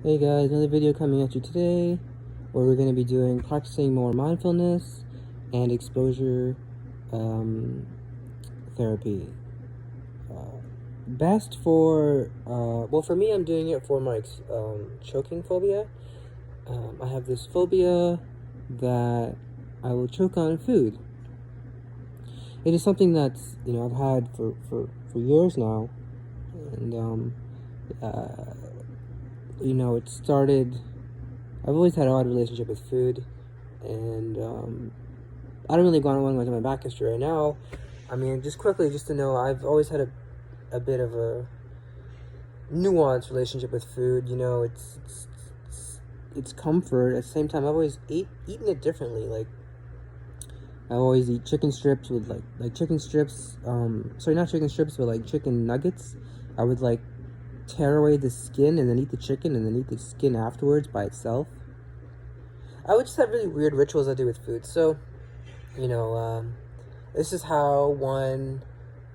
Hey guys, another video coming at you today where we're going to be practicing more mindfulness and exposure therapy. Best for, well, for me, I'm doing it for my choking phobia. I have this phobia that I will choke on food. It is something that's, I've had for years now, and it started. I've always had an odd relationship with food, and I don't really go on into my back history right now. I mean, just quickly, just to know, I've always had a bit of a nuanced relationship with food. It's comfort. At the same time, I've always eaten it differently. Like, I always eat chicken strips with like chicken strips. Sorry, not chicken strips, but like chicken nuggets. I would like tear away the skin and then eat the chicken and then eat the skin afterwards by itself. I would just have really weird rituals I do with food. So, this is how one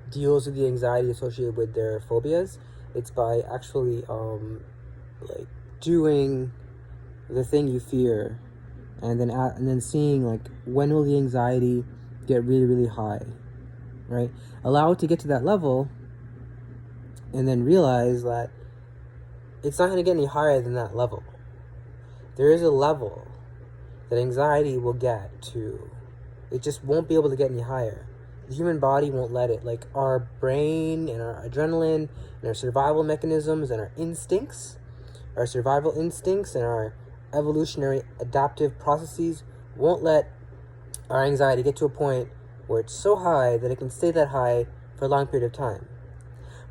deals with the anxiety associated with their phobias. It's by actually like doing the thing you fear, and then seeing like when will the anxiety get really, really high, right? Allow it to get to that level, and then realize that it's not going to get any higher than that level. There is a level that anxiety will get to. It just won't be able to get any higher. The human body won't let it. Like, our brain and our adrenaline and our survival mechanisms and our instincts, our survival instincts and our evolutionary adaptive processes won't let our anxiety get to a point where it's so high that it can stay that high for a long period of time.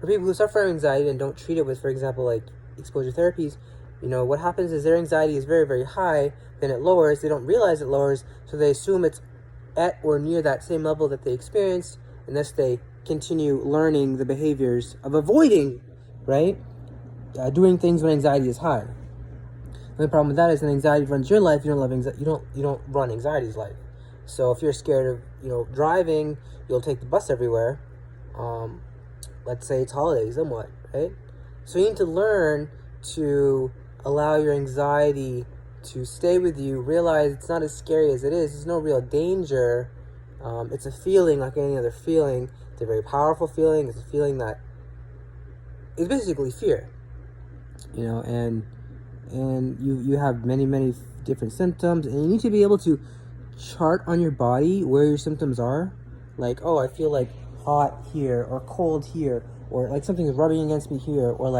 For people who suffer from anxiety and don't treat it with, for example, like exposure therapies, what happens is their anxiety is very, very high, then it lowers, they don't realize it lowers, so they assume it's at or near that same level that they experienced, and thus they continue learning the behaviors of avoiding, right, doing things when anxiety is high. And the problem with that is when anxiety runs your life, you don't run anxiety's life. So if you're scared of, driving, you'll take the bus everywhere. Let's say it's holidays, then what, right? So you need to learn to allow your anxiety to stay with you, realize it's not as scary as it is. There's no real danger. It's a feeling like any other feeling. It's a very powerful feeling. It's a feeling that is basically fear, and you have many different symptoms, and you need to be able to chart on your body where your symptoms are. Like, oh, I feel like hot here, or cold here, or like something's rubbing against me here, or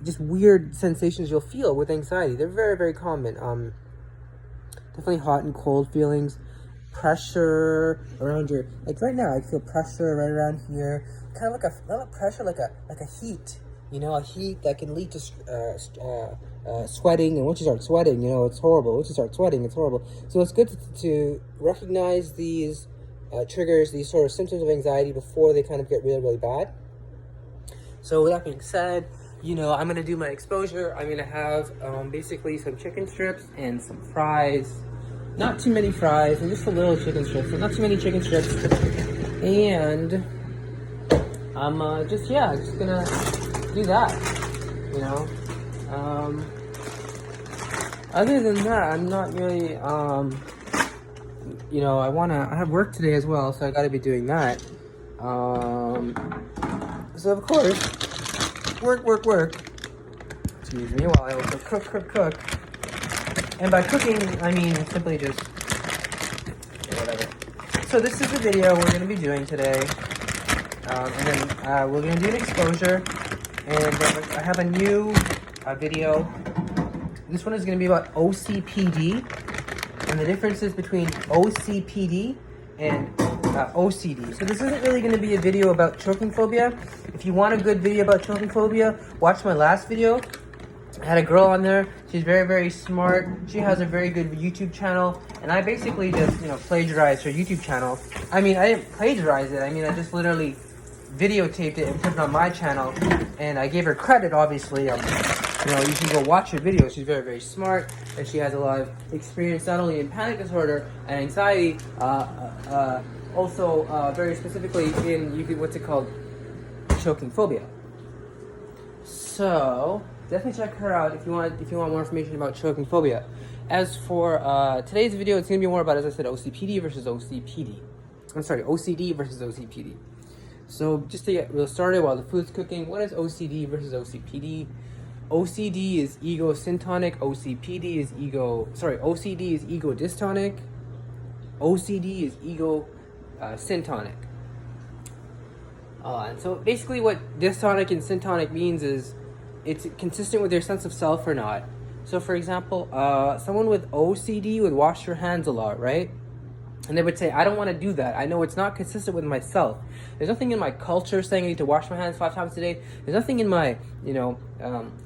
just weird sensations you'll feel with anxiety. They're very, very common. Definitely hot and cold feelings, pressure around your, like right now I feel pressure right around here, kind of like not a pressure, like a heat, a heat that can lead to sweating, and once you start sweating, it's horrible. Once you start sweating, it's horrible. So it's good to recognize these triggers, these sort of symptoms of anxiety before they kind of get really, really bad. So with that being said, I'm going to do my exposure. I'm going to have basically some chicken strips and some fries. Not too many fries, and just a little chicken strips, but not too many chicken strips. And I'm just going to do that, Other than that, I'm not really, I have work today as well, so I got to be doing that. So of course, work. Excuse me, while I also cook. And by cooking, I mean simply just whatever. So this is the video we're going to be doing today. And then we're going to do an exposure. And I have a new video. This one is going to be about OCPD and the differences between OCPD and OCD. So this isn't really going to be a video about choking phobia. If you want a good video about choking phobia, watch my last video. I had a girl on there. She's very, very smart. She has a very good YouTube channel, and I basically just, plagiarized her YouTube channel. I mean, I didn't plagiarize it. I mean, I just literally videotaped it and put it on my channel, and I gave her credit, obviously. You can go watch her videos. She's very, very smart, and she has a lot of experience not only in panic disorder and anxiety, also very specifically in what's it called, choking phobia. So definitely check her out if you want more information about choking phobia. As for today's video, it's gonna be more about, as I said, OCPD versus OCPD. I'm sorry, OCD versus OCPD. So just to get real started while the food's cooking, what is OCD versus OCPD? OCD is ego syntonic. OCPD is OCD is ego dystonic. OCD is ego syntonic. And so basically what dystonic and syntonic means is it's consistent with their sense of self or not. So for example, someone with OCD would wash their hands a lot, right? And they would say, I don't want to do that. I know it's not consistent with myself. There's nothing in my culture saying I need to wash my hands 5 times a day. There's nothing in my,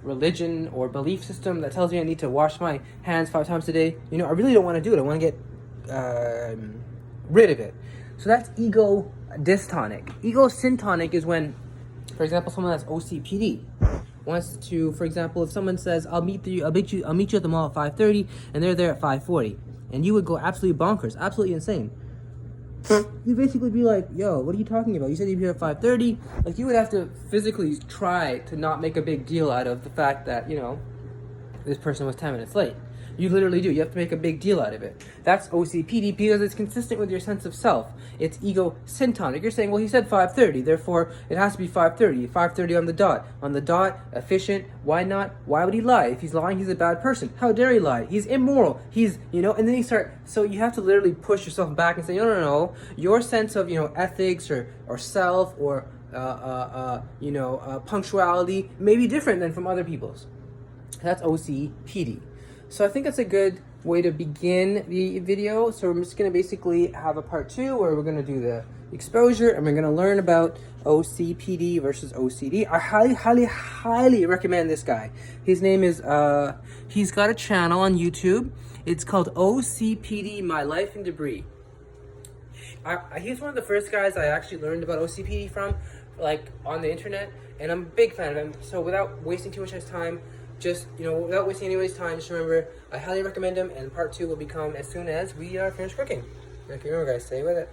religion or belief system that tells me I need to wash my hands 5 times a day. I really don't want to do it. I want to get rid of it. So that's ego dystonic. Ego syntonic is when, for example, someone has OCPD wants to, for example, if someone says, I'll meet you at the mall at 5:30, and they're there at 5:40. And you would go absolutely bonkers, absolutely insane. You'd basically be like, yo, what are you talking about? You said you'd be here at 5:30. Like, you would have to physically try to not make a big deal out of the fact that, this person was 10 minutes late. You literally do. You have to make a big deal out of it. That's OCPD because it's consistent with your sense of self. It's ego syntonic. You're saying, well, he said 5:30, therefore it has to be 5:30. 5:30 on the dot. On the dot, efficient. Why not? Why would he lie? If he's lying, he's a bad person. How dare he lie? He's immoral. He's, and then so you have to literally push yourself back and say, no. Your sense of, ethics or self or, punctuality may be different than from other people's. That's OCPD. So I think that's a good way to begin the video. So we're just going to basically have a part 2 where we're going to do the exposure and we're going to learn about OCPD versus OCD. I highly recommend this guy. His name is, he's got a channel on YouTube. It's called OCPD, My Life in Debris. He's one of the first guys I actually learned about OCPD from, on the internet. And I'm a big fan of him. So without wasting too much of his time, without wasting anybody's time, just remember, I highly recommend him, and part 2 will become as soon as we are finished cooking. Okay, remember guys, stay with it.